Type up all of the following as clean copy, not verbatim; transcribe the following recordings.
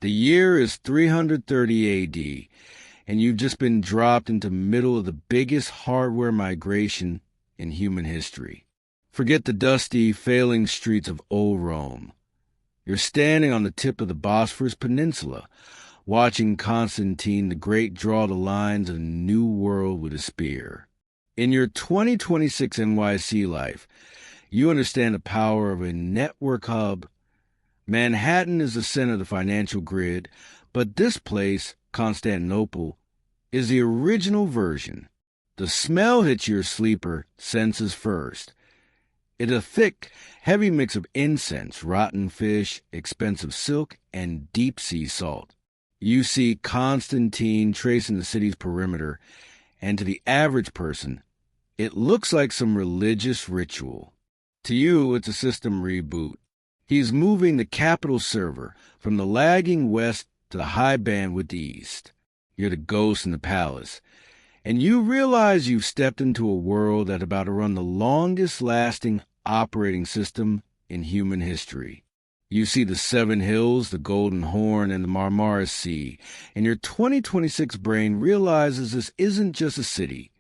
The year is 330 AD, and you've just been dropped into the middle of the biggest hardware migration in human history. Forget the dusty, failing streets of old Rome. You're standing on the tip of the Bosphorus Peninsula, watching Constantine the Great draw the lines of a new world with a spear. In your 2026 NYC life, you understand the power of a network hub. Manhattan is the center of the financial grid, but this place, Constantinople, is the original version. The smell hits your sleeper senses first. It's a thick, heavy mix of incense, rotten fish, expensive silk, and deep-sea salt. You see Constantine tracing the city's perimeter, and to the average person, it looks like some religious ritual. To you, it's a system reboot. He's moving the capital server from the lagging west to the high bandwidth east. You're the ghost in the palace, and you realize you've stepped into a world that's about to run the longest-lasting operating system in human history. You see the Seven Hills, the Golden Horn, and the Marmara Sea, and your 2026 brain realizes this isn't just a city.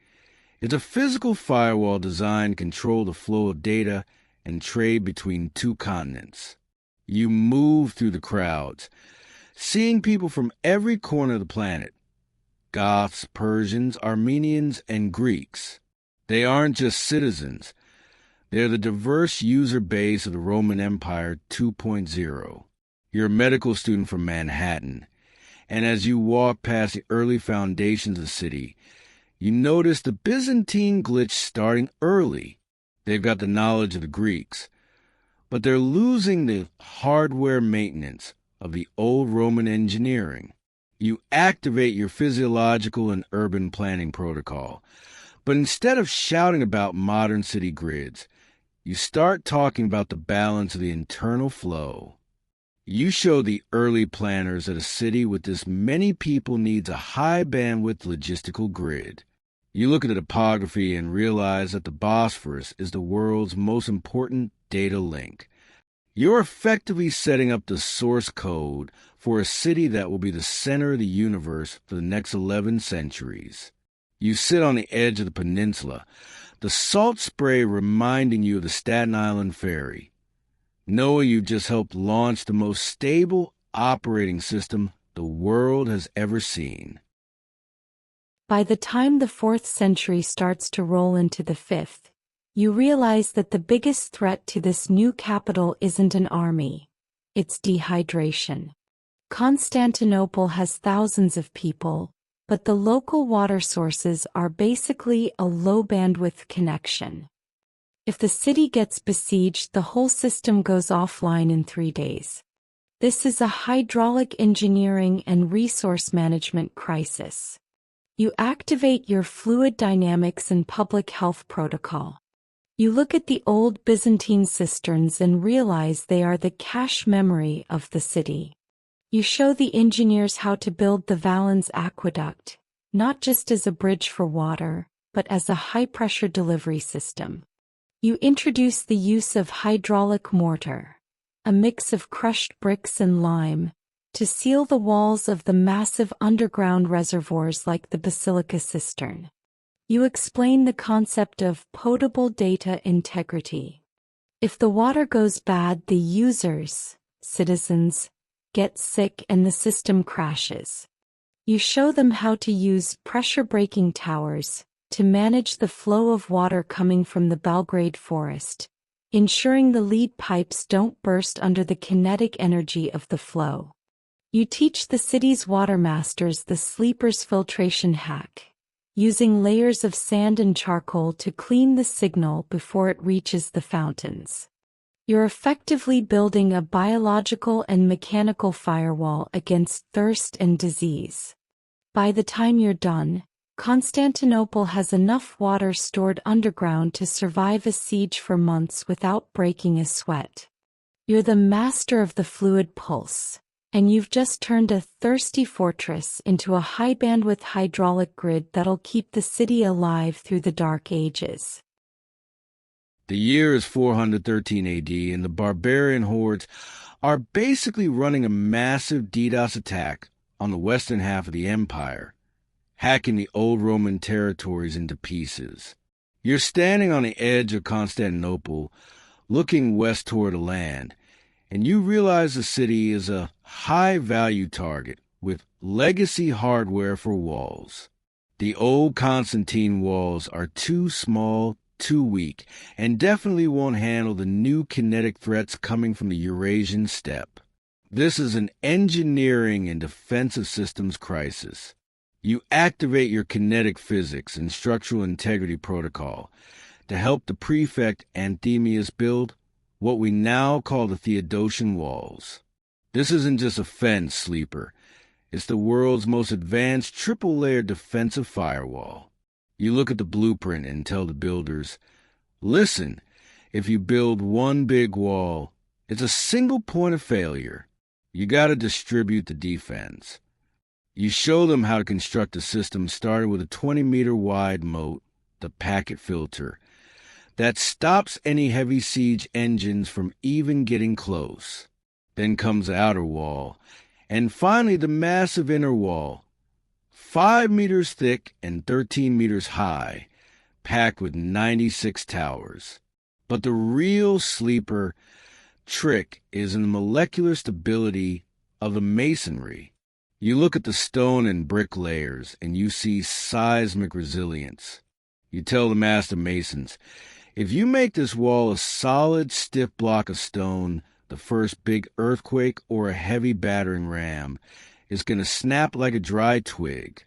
It's a physical firewall designed to control the flow of data and trade between two continents. You move through the crowds, seeing people from every corner of the planet. Goths, Persians, Armenians, and Greeks. They aren't just citizens. They're the diverse user base of the Roman Empire 2.0. You're a medical student from Manhattan, and as you walk past the early foundations of the city, you notice the Byzantine glitch starting early. They've got the knowledge of the Greeks, but they're losing the hardware maintenance of the old Roman engineering. You activate your physiological and urban planning protocol, but instead of shouting about modern city grids, you start talking about the balance of the internal flow. You show the early planners that a city with this many people needs a high-bandwidth logistical grid. You look at the topography and realize that the Bosphorus is the world's most important data link. You're effectively setting up the source code for a city that will be the center of the universe for the next 11 centuries. You sit on the edge of the peninsula, the salt spray reminding you of the Staten Island ferry, knowing you've just helped launch the most stable operating system the world has ever seen. By the time the 4th century starts to roll into the 5th, you realize that the biggest threat to this new capital isn't an army. It's dehydration. Constantinople has thousands of people, but the local water sources are basically a low-bandwidth connection. If the city gets besieged, the whole system goes offline in 3 days. This is a hydraulic engineering and resource management crisis. You activate your fluid dynamics and public health protocol. You look at the old Byzantine cisterns and realize they are the cache memory of the city. You show the engineers how to build the Valens aqueduct, not just as a bridge for water, but as a high-pressure delivery system. You introduce the use of hydraulic mortar, a mix of crushed bricks and lime, to seal the walls of the massive underground reservoirs like the Basilica Cistern. You explain the concept of potable data integrity. If the water goes bad, the users, citizens, get sick and the system crashes. You show them how to use pressure braking towers to manage the flow of water coming from the Belgrade forest, ensuring the lead pipes don't burst under the kinetic energy of the flow. You teach the city's water masters the sleeper's filtration hack, using layers of sand and charcoal to clean the signal before it reaches the fountains. You're effectively building a biological and mechanical firewall against thirst and disease. By the time you're done, Constantinople has enough water stored underground to survive a siege for months without breaking a sweat. You're the master of the fluid pulse, and you've just turned a thirsty fortress into a high-bandwidth hydraulic grid that'll keep the city alive through the Dark Ages. The year is 413 AD, and the barbarian hordes are basically running a massive DDoS attack on the western half of the empire, hacking the old Roman territories into pieces. You're standing on the edge of Constantinople, looking west toward the land, and you realize the city is a high-value target with legacy hardware for walls. The old Constantine walls are too small, too weak, and definitely won't handle the new kinetic threats coming from the Eurasian steppe. This is an engineering and defensive systems crisis. You activate your kinetic physics and structural integrity protocol to help the prefect Anthemius build what we now call the Theodosian walls. This isn't just a fence, sleeper. It's the world's most advanced triple-layered defensive firewall. You look at the blueprint and tell the builders, listen, if you build one big wall, it's a single point of failure. You got to distribute the defense. You show them how to construct a system starting with a 20-meter wide moat, the packet filter, that stops any heavy siege engines from even getting close. Then comes the outer wall, and finally the massive inner wall, 5 meters thick and 13 meters high, packed with 96 towers. But the real sleeper trick is in the molecular stability of the masonry. You look at the stone and brick layers, and you see seismic resilience. You tell the master masons, if you make this wall a solid, stiff block of stone, the first big earthquake or a heavy battering ram is going to snap like a dry twig.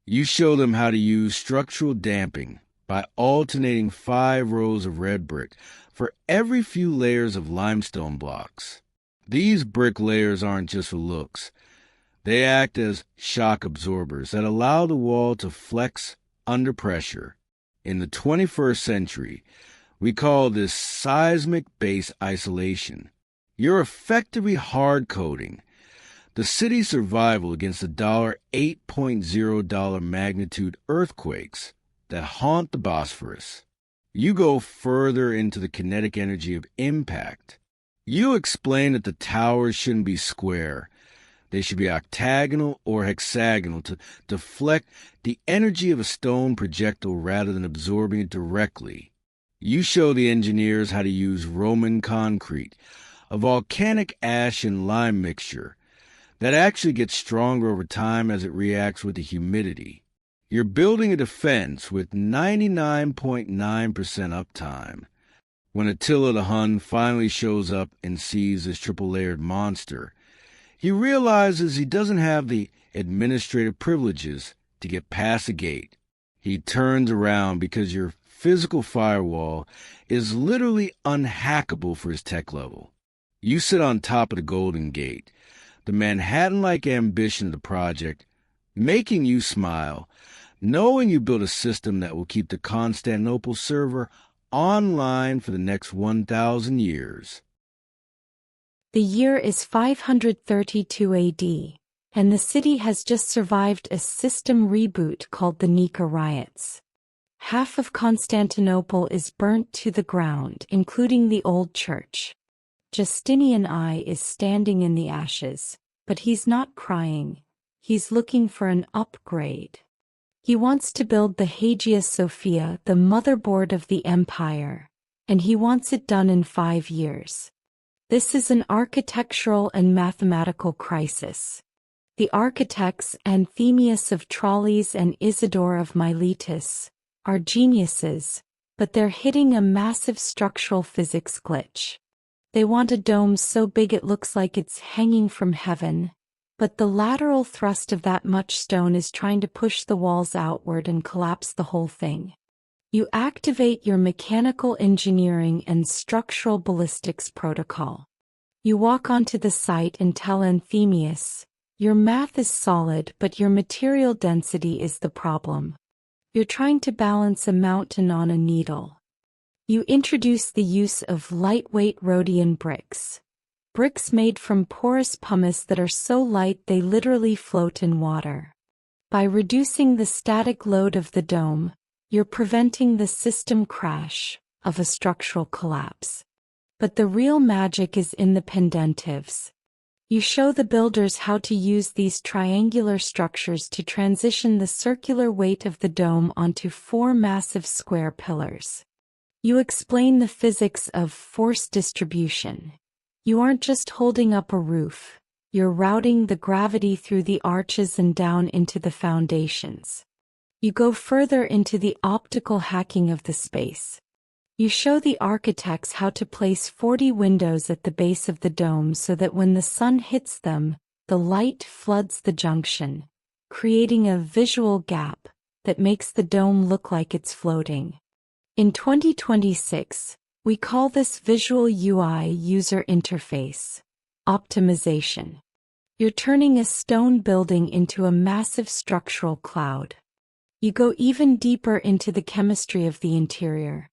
You show them how to use structural damping by alternating 5 rows of red brick for every few layers of limestone blocks. These brick layers aren't just for looks. They act as shock absorbers that allow the wall to flex under pressure. In the 21st century, we call this seismic base isolation. You're effectively hard-coding the city's survival against the $8.0 magnitude earthquakes that haunt the Bosphorus. You go further into the kinetic energy of impact. You explain that the towers shouldn't be square. They should be octagonal or hexagonal to deflect the energy of a stone projectile rather than absorbing it directly. You show the engineers how to use Roman concrete, a volcanic ash and lime mixture that actually gets stronger over time as it reacts with the humidity. You're building a defense with 99.9% uptime. When Attila the Hun finally shows up and sees this triple-layered monster, he realizes he doesn't have the administrative privileges to get past the gate. He turns around because your physical firewall is literally unhackable for his tech level. You sit on top of the Golden Gate, the Manhattan-like ambition of the project, making you smile, knowing you built a system that will keep the Constantinople server online for the next 1,000 years. The year is 532 AD, and the city has just survived a system reboot called the Nika riots. Half of Constantinople is burnt to the ground, including the old church. Justinian I is standing in the ashes, but he's not crying. He's looking for an upgrade. He wants to build the Hagia Sophia, the motherboard of the empire, and he wants it done in 5 years. This is an architectural and mathematical crisis. The architects, Anthemius of Tralles and Isidore of Miletus, are geniuses, but they're hitting a massive structural physics glitch. They want a dome so big it looks like it's hanging from heaven, but the lateral thrust of that much stone is trying to push the walls outward and collapse the whole thing. You activate your mechanical engineering and structural ballistics protocol. You walk onto the site and tell Anthemius, your math is solid, but your material density is the problem. You're trying to balance a mountain on a needle. You introduce the use of lightweight Rhodian bricks. Bricks made from porous pumice that are so light they literally float in water. By reducing the static load of the dome, you're preventing the system crash of a structural collapse. But the real magic is in the pendentives. You show the builders how to use these triangular structures to transition the circular weight of the dome onto 4 massive square pillars. You explain the physics of force distribution. You aren't just holding up a roof, you're routing the gravity through the arches and down into the foundations. You go further into the optical hacking of the space. You show the architects how to place 40 windows at the base of the dome so that when the sun hits them, the light floods the junction, creating a visual gap that makes the dome look like it's floating. In 2026, we call this visual UI user interface optimization. You're turning a stone building into a massive structural cloud. You go even deeper into the chemistry of the interior.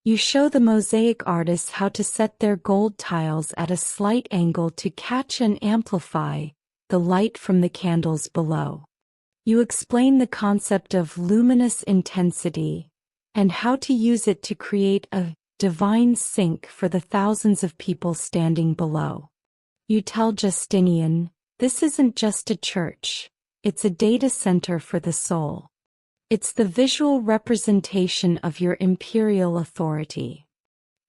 You show the mosaic artists how to set their gold tiles at a slight angle to catch and amplify the light from the candles below. You explain the concept of luminous intensity and how to use it to create a divine sink for the thousands of people standing below. You tell Justinian, this isn't just a church, it's a data center for the soul. It's the visual representation of your imperial authority.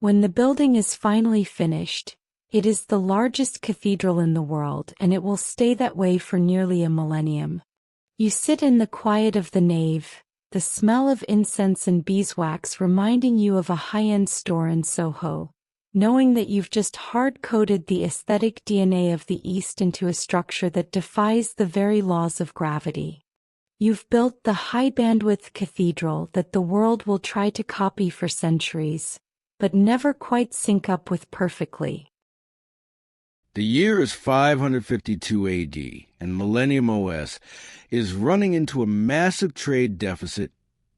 When the building is finally finished, it is the largest cathedral in the world, and it will stay that way for nearly a millennium. You sit in the quiet of the nave, the smell of incense and beeswax reminding you of a high-end store in Soho, knowing that you've just hard-coded the aesthetic DNA of the East into a structure that defies the very laws of gravity. You've built the high-bandwidth cathedral that the world will try to copy for centuries, but never quite sync up with perfectly. The year is 552 AD, and Millennium OS is running into a massive trade deficit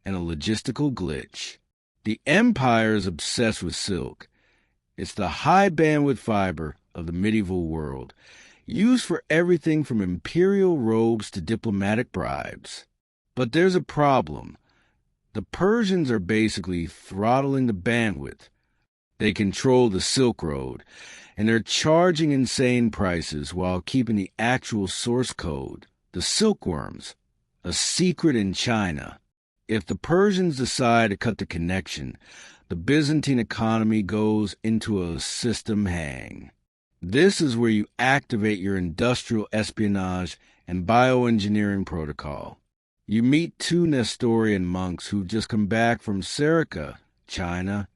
and a logistical glitch. The Empire is obsessed with silk. It's the high-bandwidth fiber of the medieval world, used for everything from imperial robes to diplomatic bribes. But there's a problem. The Persians are basically throttling the bandwidth. They control the Silk Road, and they're charging insane prices while keeping the actual source code, the silkworms, a secret in China. If the Persians decide to cut the connection, the Byzantine economy goes into a system hang. This is where you activate your industrial espionage and bioengineering protocol. You meet 2 Nestorian monks who've just come back from Serica, China.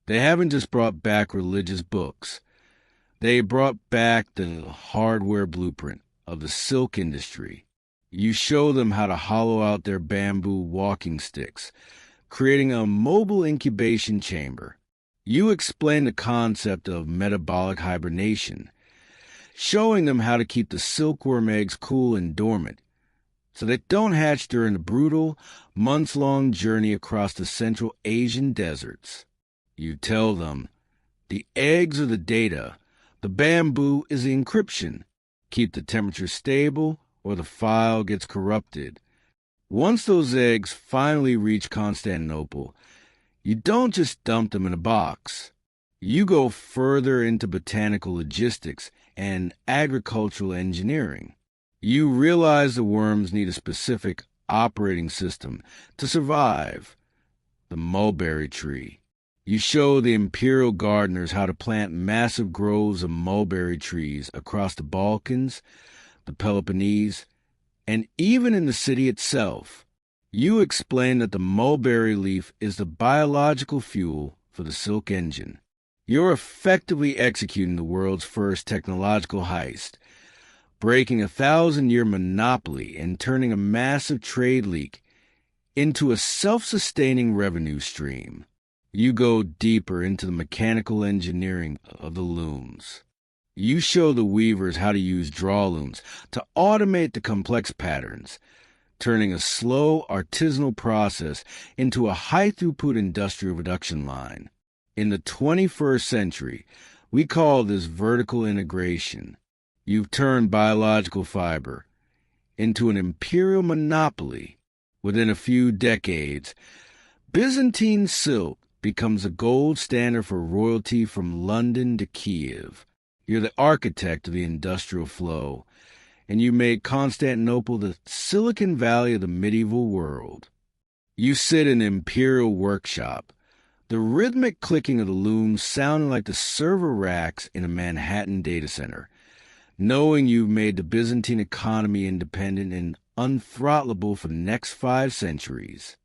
They haven't just brought back religious books. They brought back the hardware blueprint of the silk industry. You show them how to hollow out their bamboo walking sticks, creating a mobile incubation chamber. You explain the concept of metabolic hibernation, showing them how to keep the silkworm eggs cool and dormant, so they don't hatch during the brutal, months-long journey across the Central Asian deserts. You tell them, the eggs are the data, the bamboo is the encryption. Keep the temperature stable or the file gets corrupted. Once those eggs finally reach Constantinople, you don't just dump them in a box. You go further into botanical logistics and agricultural engineering. You realize the worms need a specific operating system to survive, the mulberry tree. You show the imperial gardeners how to plant massive groves of mulberry trees across the Balkans, the Peloponnese, and even in the city itself. You explain that the mulberry leaf is the biological fuel for the silk engine. You're effectively executing the world's first technological heist, breaking a 1,000-year monopoly and turning a massive trade leak into a self-sustaining revenue stream. You go deeper into the mechanical engineering of the looms. You show the weavers how to use draw looms to automate the complex patterns, turning a slow artisanal process into a high-throughput industrial production line. In the 21st century, we call this vertical integration. You've turned biological fiber into an imperial monopoly. Within a few decades, Byzantine silk becomes a gold standard for royalty from London to Kiev. You're the architect of the industrial flow, and you made Constantinople the Silicon Valley of the medieval world. You sit in the imperial workshop, the rhythmic clicking of the looms sounding like the server racks in a Manhattan data center, knowing you've made the Byzantine economy independent and unthrottleable for the next 5 centuries.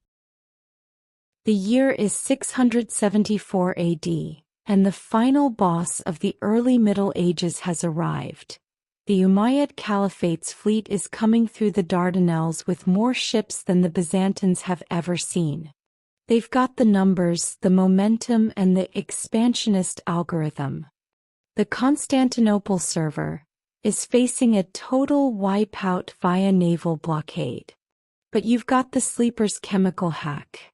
The year is 674 AD, and the final boss of the early Middle Ages has arrived. The Umayyad Caliphate's fleet is coming through the Dardanelles with more ships than the Byzantines have ever seen. They've got the numbers, the momentum, and the expansionist algorithm. The Constantinople server is facing a total wipeout via naval blockade. But you've got the sleeper's chemical hack.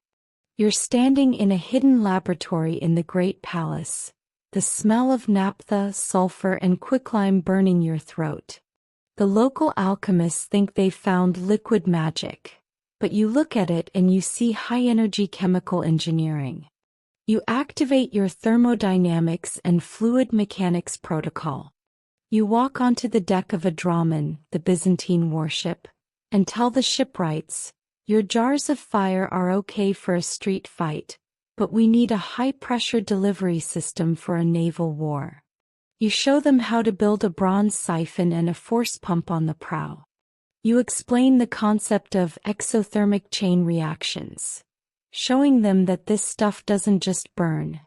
You're standing in a hidden laboratory in the Great Palace, the smell of naphtha, sulfur, and quicklime burning your throat. The local alchemists think they've found liquid magic, but you look at it and you see high-energy chemical engineering. You activate your thermodynamics and fluid mechanics protocol. You walk onto the deck of a Draman, the Byzantine warship, and tell the shipwrights, your jars of fire are okay for a street fight, but we need a high-pressure delivery system for a naval war. You show them how to build a bronze siphon and a force pump on the prow. You explain the concept of exothermic chain reactions, showing them that this stuff doesn't just burn.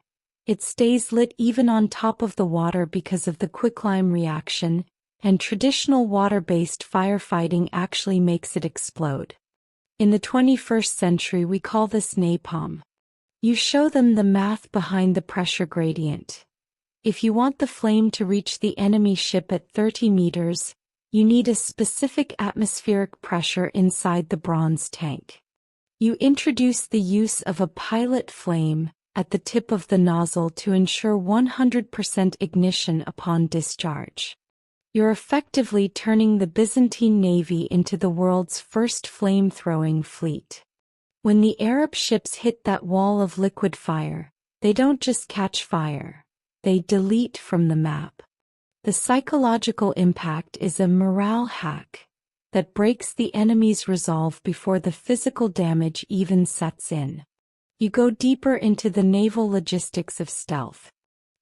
It stays lit even on top of the water because of the quicklime reaction, and traditional water-based firefighting actually makes it explode. In the 21st century, we call this napalm. You show them the math behind the pressure gradient. If you want the flame to reach the enemy ship at 30 meters, you need a specific atmospheric pressure inside the bronze tank. You introduce the use of a pilot flame at the tip of the nozzle to ensure 100% ignition upon discharge. You're effectively turning the Byzantine navy into the world's first flame-throwing fleet. When the Arab ships hit that wall of liquid fire, they don't just catch fire, they delete from the map. The psychological impact is a morale hack that breaks the enemy's resolve before the physical damage even sets in. You go deeper into the naval logistics of stealth.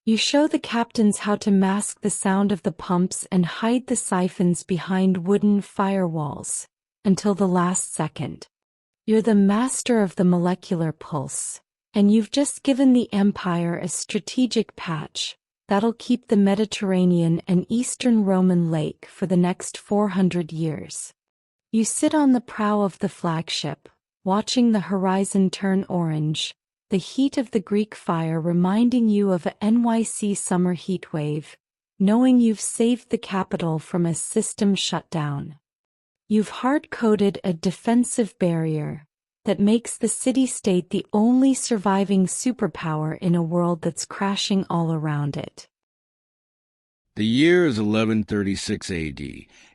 You show the captains how to mask the sound of the pumps and hide the siphons behind wooden firewalls until the last second. You're the master of the molecular pulse, and you've just given the Empire a strategic patch that'll keep the Mediterranean an Eastern Roman lake for the next 400 years. You sit on the prow of the flagship, watching the horizon turn orange, the heat of the Greek fire reminding you of a NYC summer heatwave, knowing you've saved the capital from a system shutdown. You've hard-coded a defensive barrier that makes the city-state the only surviving superpower in a world that's crashing all around it. The year is 1136 AD,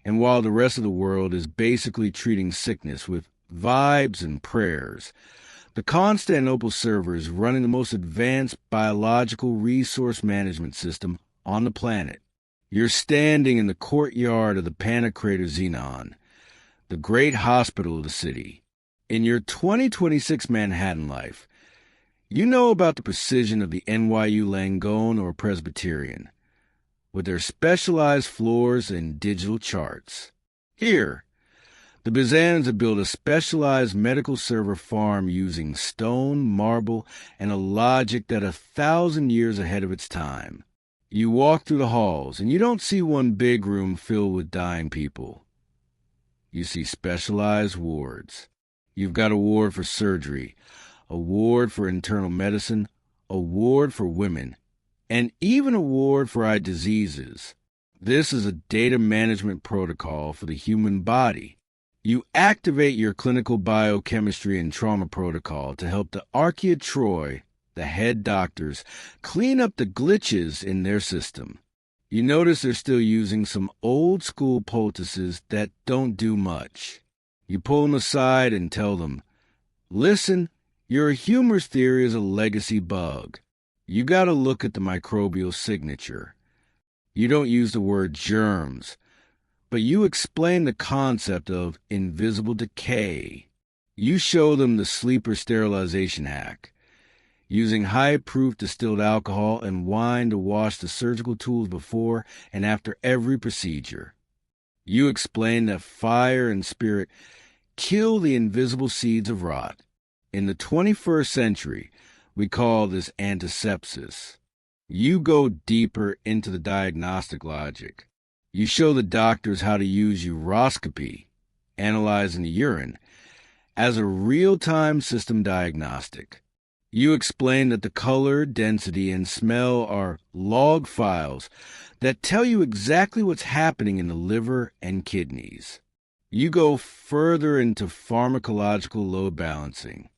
and while the rest of the world is basically treating sickness with vibes and prayers, the Constantinople server is running the most advanced biological resource management system on the planet. You're standing in the courtyard of the Pancrator Xenon, the great hospital of the city. In your 2026 Manhattan life, you know about the precision of the NYU Langone or Presbyterian, with their specialized floors and digital charts. Here, the Byzantines have built a specialized medical server farm using stone, marble, and a logic that 1,000 years ahead of its time. You walk through the halls, and you don't see one big room filled with dying people. You see specialized wards. You've got a ward for surgery, a ward for internal medicine, a ward for women, and even a ward for eye diseases. This is a data management protocol for the human body. You activate your clinical biochemistry and trauma protocol to help the Archaea Troy, the head doctors, clean up the glitches in their system. You notice they're still using some old-school poultices that don't do much. You pull them aside and tell them, listen, Your humorous theory is a legacy bug. You gotta look at the microbial signature. You don't use the word germs, but you explain the concept of invisible decay. You show them the sleeper sterilization hack, using high-proof distilled alcohol and wine to wash the surgical tools before and after every procedure. You explain that fire and spirit kill the invisible seeds of rot. In the 21st century, we call this antisepsis. You go deeper into the diagnostic logic. You show the doctors how to use uroscopy, analyzing the urine, as a real-time system diagnostic. You explain that the color, density, and smell are log files that tell you exactly what's happening in the liver and kidneys. You go further into pharmacological load balancing.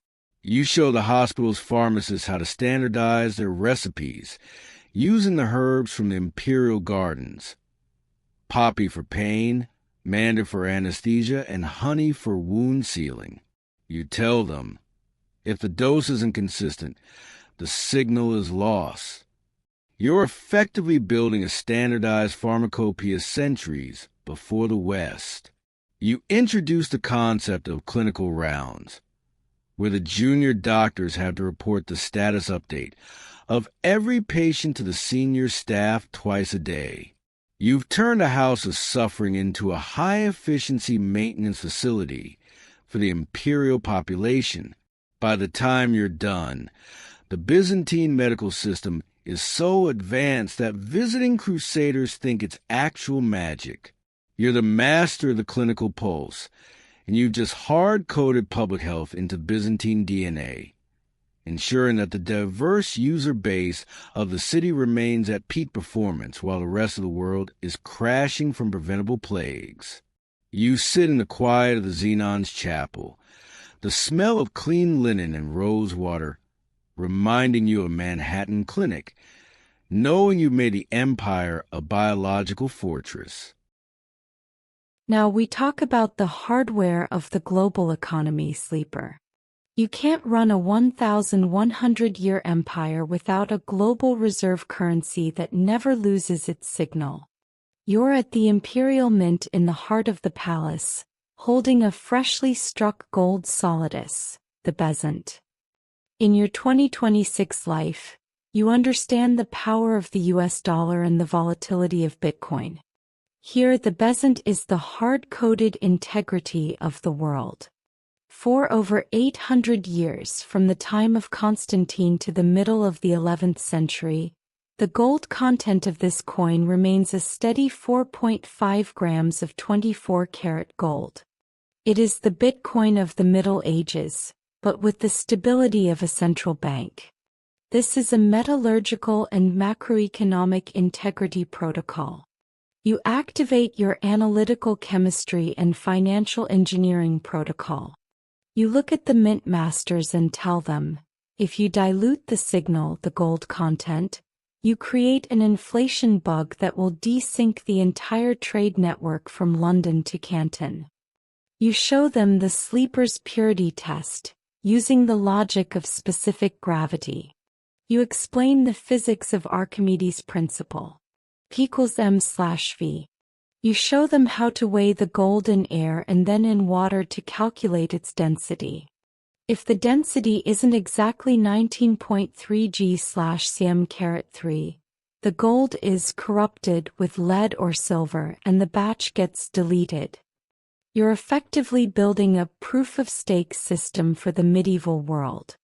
You show the hospital's pharmacists how to standardize their recipes using the herbs from the imperial gardens. Poppy for pain, mandarin for anesthesia, and honey for wound sealing. You tell them, if the dose isn't consistent, the signal is lost. You're effectively building a standardized pharmacopoeia centuries before the West. You introduce the concept of clinical rounds, where the junior doctors have to report the status update of every patient to the senior staff twice a day. You've turned a house of suffering into a high-efficiency maintenance facility for the imperial population. By the time you're done, the Byzantine medical system is so advanced that visiting crusaders think it's actual magic. You're the master of the clinical pulse, and you've just hard-coded public health into Byzantine DNA, ensuring that the diverse user base of the city remains at peak performance while the rest of the world is crashing from preventable plagues. You sit in the quiet of the Xenon's chapel, the smell of clean linen and rose water reminding you of Manhattan Clinic, knowing you made the empire a biological fortress. Now we talk about the hardware of the global economy, Sleeper. You can't run a 1,100-year empire without a global reserve currency that never loses its signal. You're at the Imperial Mint in the heart of the palace, holding a freshly struck gold solidus, the bezant. In your 2026 life, you understand the power of the US dollar and the volatility of Bitcoin. Here the bezant is the hard-coded integrity of the world. For over 800 years from the time of Constantine to the middle of the 11th century, the gold content of this coin remains a steady 4.5 grams of 24-karat gold. It is the Bitcoin of the Middle Ages, but with the stability of a central bank. This is a metallurgical and macroeconomic integrity protocol. You activate your analytical chemistry and financial engineering protocol. You look at the mint masters and tell them, if you dilute the signal, the gold content, you create an inflation bug that will desync the entire trade network from London to Canton. You show them the sleeper's purity test, using the logic of specific gravity. You explain the physics of Archimedes' principle. P equals m/v. You show them how to weigh the gold in air and then in water to calculate its density. If the density isn't exactly 19.3 g/cm3, the gold is corrupted with lead or silver and the batch gets deleted. You're effectively building a proof-of-stake system for the medieval world.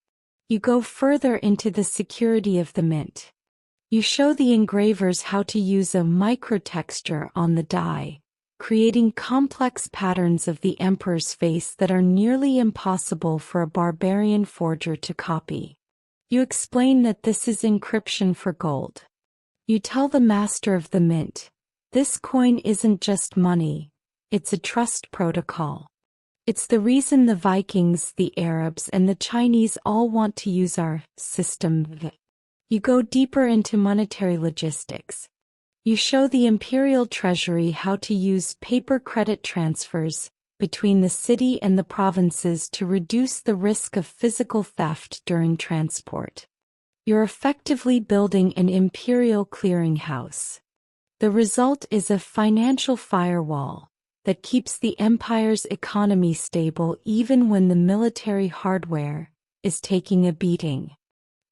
You go further into the security of the mint. You show the engravers how to use a microtexture on the die, creating complex patterns of the emperor's face that are nearly impossible for a barbarian forger to copy. You explain that this is encryption for gold. You tell the master of the mint, this coin isn't just money, it's a trust protocol. It's the reason the Vikings, the Arabs, and the Chinese all want to use our system. You go deeper into monetary logistics. You show the imperial treasury how to use paper credit transfers, between the city and the provinces to reduce the risk of physical theft during transport. You're effectively building an imperial clearinghouse. The result is a financial firewall that keeps the empire's economy stable even when the military hardware is taking a beating.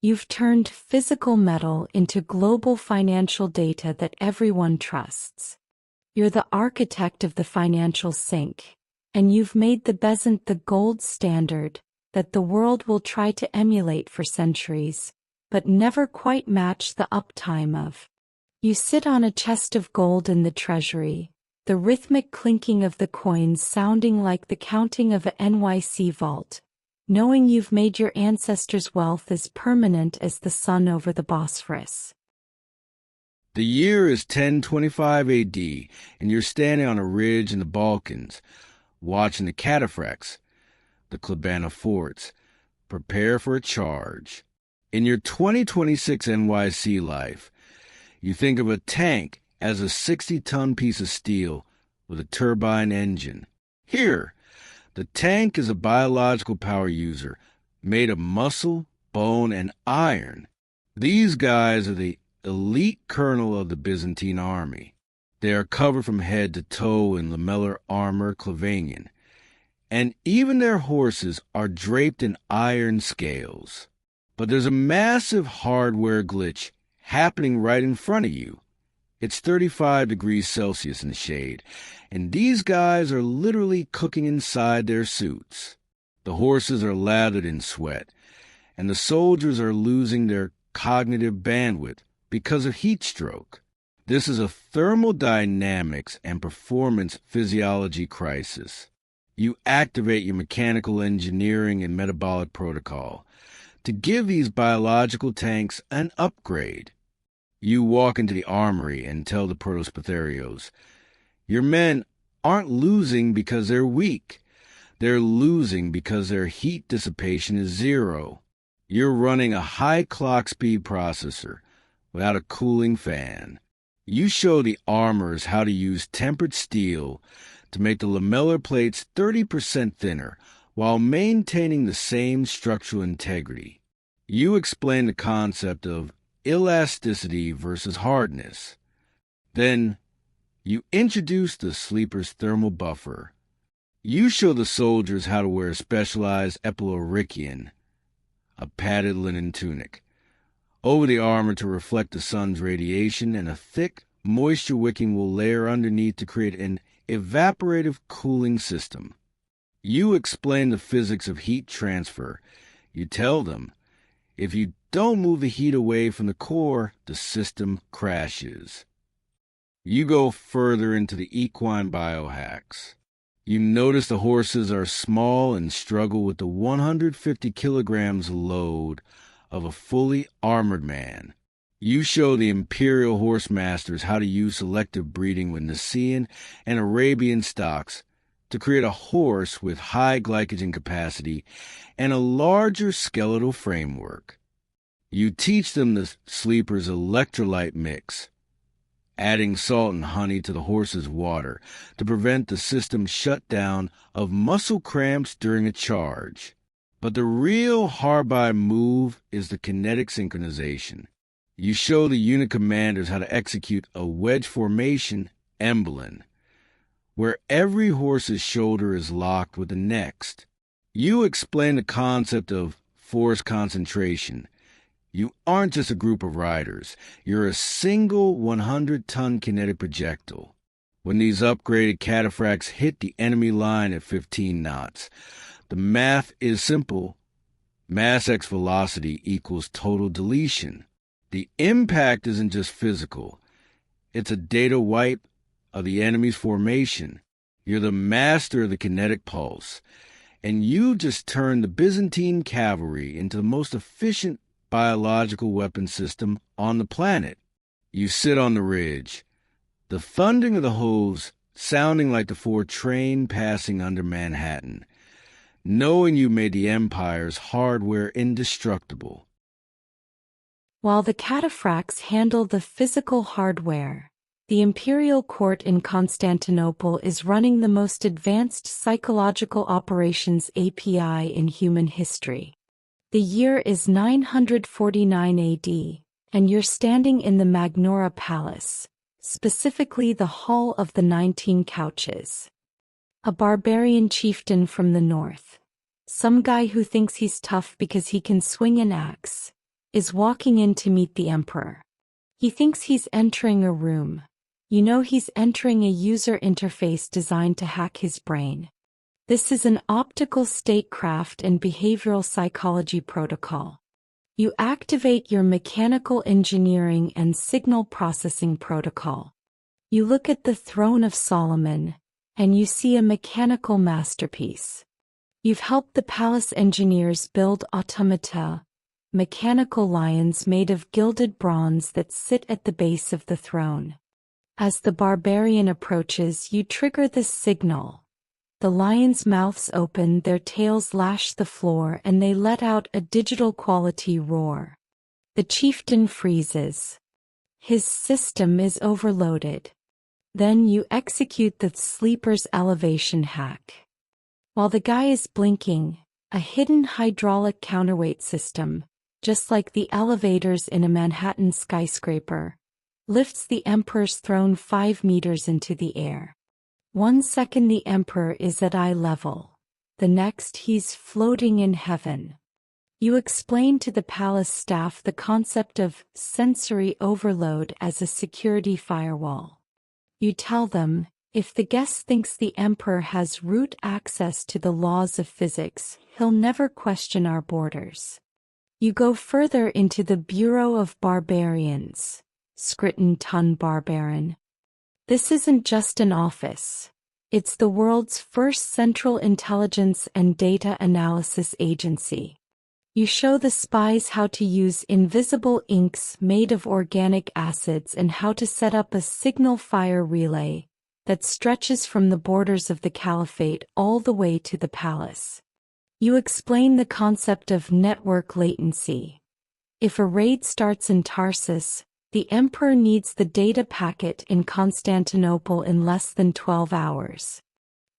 You've turned physical metal into global financial data that everyone trusts. You're the architect of the financial sink, and you've made the Byzant the gold standard that the world will try to emulate for centuries, but never quite match the uptime of. You sit on a chest of gold in the treasury, the rhythmic clinking of the coins sounding like the counting of a NYC vault, knowing you've made your ancestors' wealth as permanent as the sun over the Bosphorus. The year is 1025 AD, and you're standing on a ridge in the Balkans, watching the cataphracts, the Klebana forts, prepare for a charge. In your 2026 NYC life, you think of a tank as a 60-ton piece of steel with a turbine engine. Here, the tank is a biological power user made of muscle, bone, and iron. These guys are the elite kernel of the Byzantine army. They are covered from head to toe in lamellar armor Clavanian, and even their horses are draped in iron scales. But there's a massive hardware glitch happening right in front of you. It's 35 degrees Celsius in the shade, and these guys are literally cooking inside their suits. The horses are lathered in sweat, and the soldiers are losing their cognitive bandwidth because of heat stroke. This is a thermodynamics and performance physiology crisis. You activate your mechanical engineering and metabolic protocol to give these biological tanks an upgrade. You walk into the armory and tell the Protospatherios, your men aren't losing because they're weak. They're losing because their heat dissipation is zero. You're running a high clock speed processor without a cooling fan. You show the armorers how to use tempered steel to make the lamellar plates 30% thinner while maintaining the same structural integrity. You explain the concept of elasticity versus hardness. Then, you introduce the sleeper's thermal buffer. You show the soldiers how to wear a specialized epilorikion, a padded linen tunic, over the armor to reflect the sun's radiation, and a thick, moisture-wicking will layer underneath to create an evaporative cooling system. You explain the physics of heat transfer. You tell them, if you don't move the heat away from the core, the system crashes. You go further into the equine biohacks. You notice the horses are small and struggle with the 150 kilograms load of a fully armored man. You show the imperial horse masters how to use selective breeding with Nicaean and Arabian stocks to create a horse with high glycogen capacity and a larger skeletal framework. You teach them the sleeper's electrolyte mix, adding salt and honey to the horse's water to prevent the system's shutdown of muscle cramps during a charge. But the real hard-by move is the kinetic synchronization. You show the unit commanders how to execute a wedge formation emblem, where every horse's shoulder is locked with the next. You explain the concept of force concentration. You aren't just a group of riders. You're a single 100-ton kinetic projectile. When these upgraded cataphracts hit the enemy line at 15 knots, the math is simple. Mass x velocity equals total deletion. The impact isn't just physical. It's a data wipe of the enemy's formation. You're the master of the kinetic pulse, and you just turned the Byzantine cavalry into the most efficient biological weapon system on the planet. You sit on the ridge, the thundering of the hooves sounding like the 4 train passing under Manhattan, knowing you made the Empire's hardware indestructible. While the cataphracts handle the physical hardware, The imperial court in Constantinople is running the most advanced psychological operations API in human history. The year is 949 AD, and you're standing in the Magnaura Palace, specifically the Hall of the 19 Couches. A barbarian chieftain from the north, some guy who thinks he's tough because he can swing an axe, is walking in to meet the emperor. He thinks he's entering a room. You know he's entering a user interface designed to hack his brain. This is an optical statecraft and behavioral psychology protocol. You activate your mechanical engineering and signal processing protocol. You look at the throne of Solomon, and you see a mechanical masterpiece. You've helped the palace engineers build automata, mechanical lions made of gilded bronze that sit at the base of the throne. As the barbarian approaches, you trigger this signal. The lions' mouths open, their tails lash the floor, and they let out a digital quality roar. The chieftain freezes. His system is overloaded. Then you execute the sleeper's elevation hack. While the guy is blinking, a hidden hydraulic counterweight system, just like the elevators in a Manhattan skyscraper, lifts the emperor's throne 5 meters into the air. 1 second the emperor is at eye level. The next he's floating in heaven. You explain to the palace staff the concept of sensory overload as a security firewall. You tell them, if the guest thinks the emperor has root access to the laws of physics, he'll never question our borders. You go further into the Bureau of Barbarians. Scritin ton barbaran. This isn't just an office. It's the world's first central intelligence and data analysis agency. You show the spies how to use invisible inks made of organic acids and how to set up a signal fire relay that stretches from the borders of the caliphate all the way to the palace. You explain the concept of network latency. If a raid starts in Tarsus, the emperor needs the data packet in Constantinople in less than 12 hours.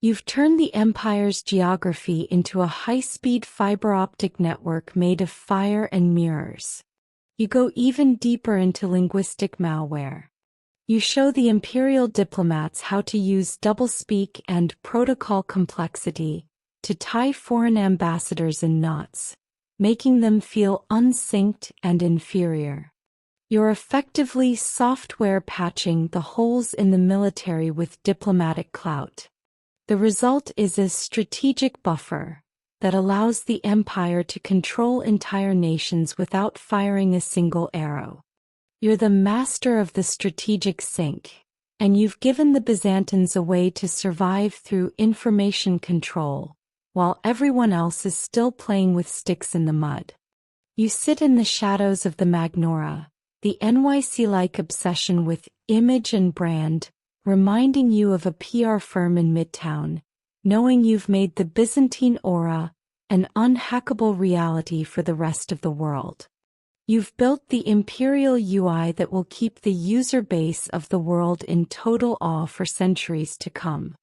You've turned the empire's geography into a high-speed fiber optic network made of fire and mirrors. You go even deeper into linguistic malware. You show the imperial diplomats how to use doublespeak and protocol complexity to tie foreign ambassadors in knots, making them feel unsynced and inferior. You're effectively software patching the holes in the military with diplomatic clout. The result is a strategic buffer that allows the empire to control entire nations without firing a single arrow. You're the master of the strategic sink, and you've given the Byzantines a way to survive through information control, while everyone else is still playing with sticks in the mud. You sit in the shadows of the Magnaura, the NYC-like obsession with image and brand, reminding you of a PR firm in Midtown, knowing you've made the Byzantine aura an unhackable reality for the rest of the world. You've built the imperial UI that will keep the user base of the world in total awe for centuries to come.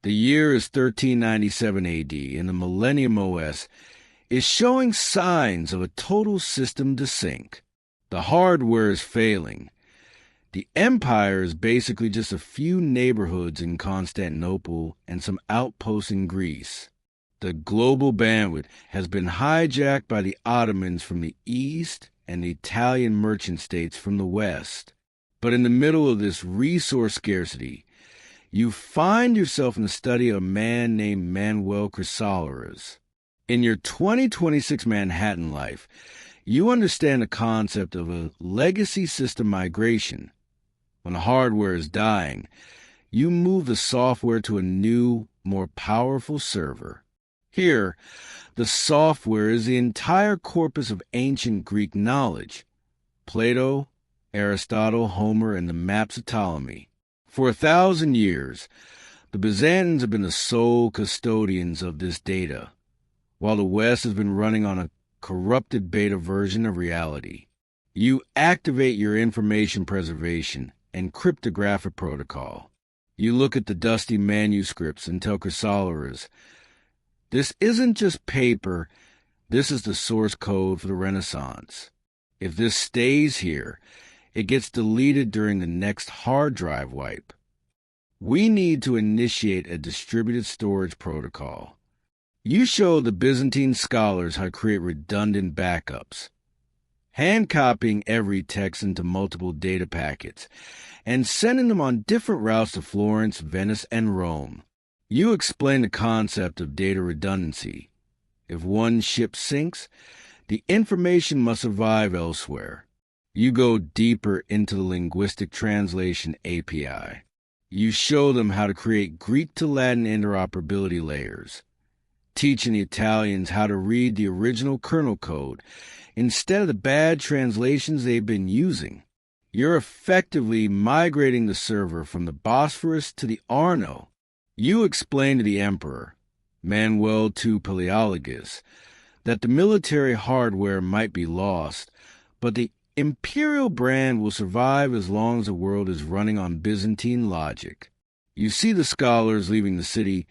The year is 1397 AD, and the Millennium OS is showing signs of a total system desync. The hardware is failing. The empire is basically just a few neighborhoods in Constantinople and some outposts in Greece. The global bandwidth has been hijacked by the Ottomans from the east and the Italian merchant states from the west. But in the middle of this resource scarcity, you find yourself in the study of a man named Manuel Chrysoloras. In your 2026 Manhattan life, you understand the concept of a legacy system migration. When the hardware is dying, you move the software to a new, more powerful server. Here, the software is the entire corpus of ancient Greek knowledge: Plato, Aristotle, Homer, and the maps of Ptolemy. For 1,000 years, the Byzantines have been the sole custodians of this data, while the West has been running on a corrupted beta version of reality. You activate your information preservation, and cryptographic protocol. You look at the dusty manuscripts and tell Chrysoloras, this isn't just paper, this is the source code for the Renaissance. If this stays here, it gets deleted during the next hard drive wipe. We need to initiate a distributed storage protocol. You show the Byzantine scholars how to create redundant backups, hand copying every text into multiple data packets, and sending them on different routes to Florence, Venice, and Rome. You explain the concept of data redundancy. If one ship sinks, the information must survive elsewhere. You go deeper into the linguistic translation API. You show them how to create Greek to Latin interoperability layers, teaching the Italians how to read the original kernel code instead of the bad translations they've been using. You're effectively migrating the server from the Bosphorus to the Arno. You explain to the emperor, Manuel II Palaeologus, that the military hardware might be lost, but the imperial brand will survive as long as the world is running on Byzantine logic. You see the scholars leaving the city,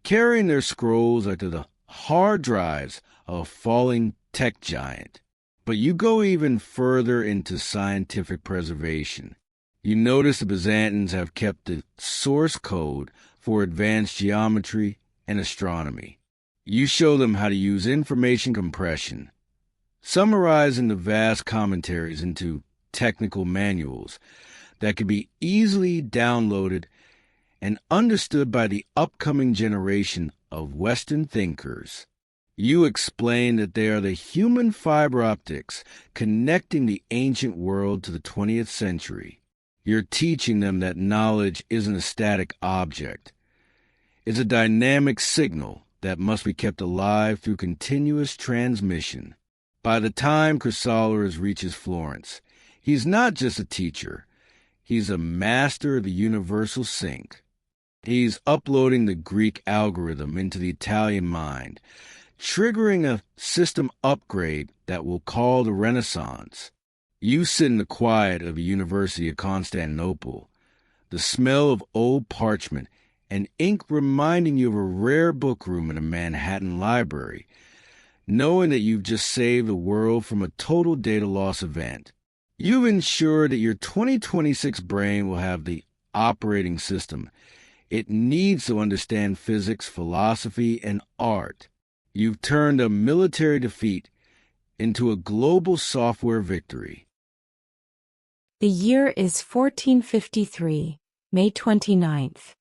carrying their scrolls like the hard drives of a falling tech giant. But you go even further into scientific preservation. You notice the Byzantines have kept the source code for advanced geometry and astronomy. You show them how to use information compression, summarizing the vast commentaries into technical manuals that could be easily downloaded and understood by the upcoming generation of Western thinkers. You explain that they are the human fiber optics connecting the ancient world to the 20th century. You're teaching them that knowledge isn't a static object. It's a dynamic signal that must be kept alive through continuous transmission. By the time Chrysoloras reaches Florence, he's not just a teacher. He's a master of the universal sync. He's uploading the Greek algorithm into the Italian mind, triggering a system upgrade that will call the Renaissance. You sit in the quiet of the University of Constantinople, the smell of old parchment and ink reminding you of a rare book room in a Manhattan library, knowing that you've just saved the world from a total data loss event. You've ensured that your 2026 brain will have the operating system it needs to understand physics, philosophy, and art. You've turned a military defeat into a global software victory. The year is 1453, May 29th.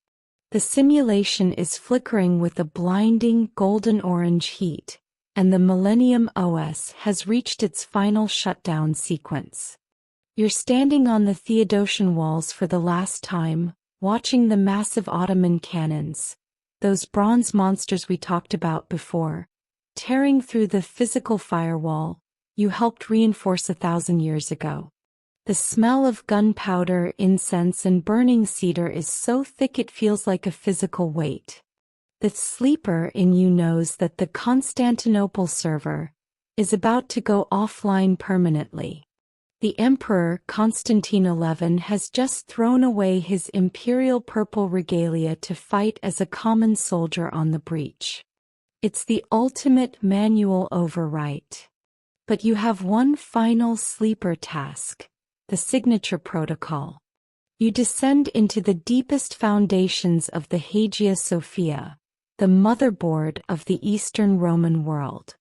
The simulation is flickering with a blinding golden-orange heat, and the Millennium OS has reached its final shutdown sequence. You're standing on the Theodosian walls for the last time, watching the massive Ottoman cannons, those bronze monsters we talked about before, tearing through the physical firewall you helped reinforce 1,000 years ago. The smell of gunpowder, incense, and burning cedar is so thick it feels like a physical weight. The sleeper in you knows that the Constantinople server is about to go offline permanently. The Emperor Constantine XI has just thrown away his imperial purple regalia to fight as a common soldier on the breach. It's the ultimate manual overwrite. But you have one final sleeper task, the signature protocol. You descend into the deepest foundations of the Hagia Sophia, the motherboard of the Eastern Roman world.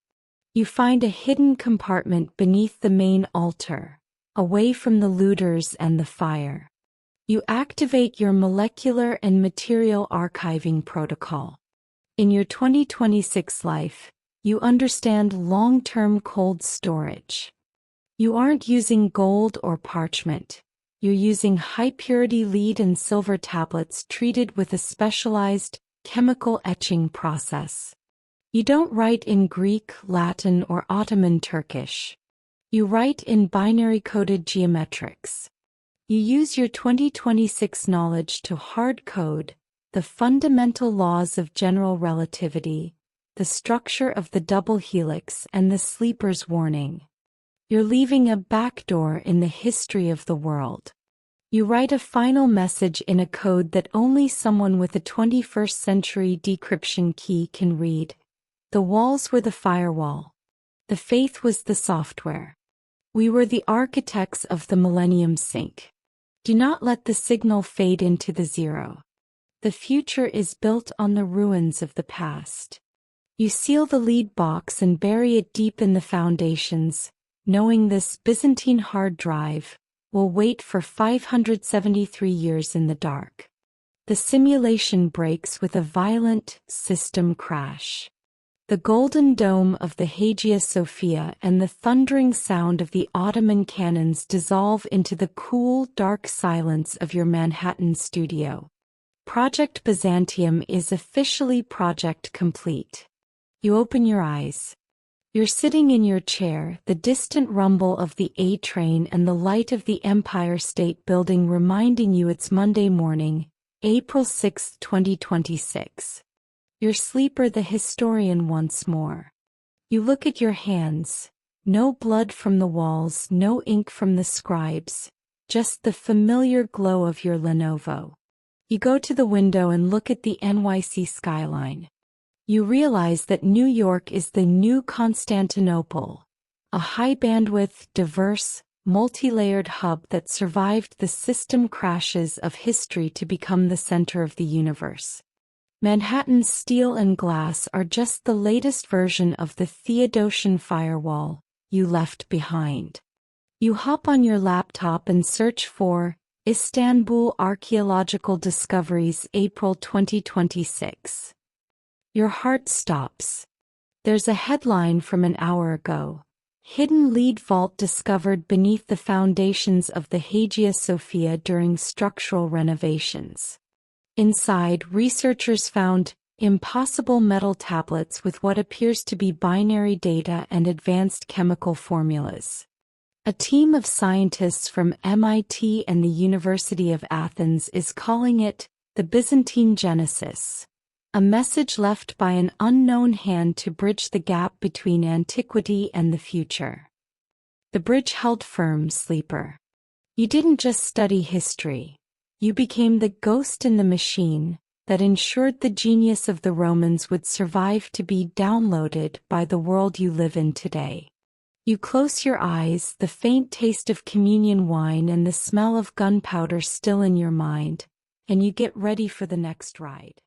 You find a hidden compartment beneath the main altar, away from the looters and the fire. You activate your molecular and material archiving protocol. In your 2026 life, you understand long-term cold storage. You aren't using gold or parchment. You're using high-purity lead and silver tablets treated with a specialized chemical etching process. You don't write in Greek, Latin, or Ottoman Turkish. You write in binary-coded geometrics. You use your 2026 knowledge to hard-code the fundamental laws of general relativity, the structure of the double helix, and the sleeper's warning. You're leaving a backdoor in the history of the world. You write a final message in a code that only someone with a 21st century decryption key can read. The walls were the firewall. The faith was the software. We were the architects of the Millennium Sync. Do not let the signal fade into the zero. The future is built on the ruins of the past. You seal the lead box and bury it deep in the foundations, knowing this Byzantine hard drive will wait for 573 years in the dark. The simulation breaks with a violent system crash. The golden dome of the Hagia Sophia and the thundering sound of the Ottoman cannons dissolve into the cool, dark silence of your Manhattan studio. Project Byzantium is officially project complete. You open your eyes. You're sitting in your chair, the distant rumble of the A train and the light of the Empire State Building reminding you it's Monday morning, April 6, 2026. You're Sleeper the historian once more. You look at your hands. No blood from the walls, no ink from the scribes, just the familiar glow of your Lenovo. You go to the window and look at the NYC skyline. You realize that New York is the new Constantinople, a high-bandwidth, diverse, multi-layered hub that survived the system crashes of history to become the center of the universe. Manhattan's steel and glass are just the latest version of the Theodosian firewall you left behind. You hop on your laptop and search for Istanbul Archaeological Discoveries April 2026. Your heart stops. There's a headline from an hour ago. Hidden lead vault discovered beneath the foundations of the Hagia Sophia during structural renovations. Inside, researchers found impossible metal tablets with what appears to be binary data and advanced chemical formulas. A team of scientists from MIT and the University of Athens is calling it the Byzantine Genesis. A message left by an unknown hand to bridge the gap between antiquity and the future. The bridge held firm, Sleeper. You didn't just study history. You became the ghost in the machine that ensured the genius of the Romans would survive to be downloaded by the world you live in today. You close your eyes, the faint taste of communion wine and the smell of gunpowder still in your mind, and you get ready for the next ride.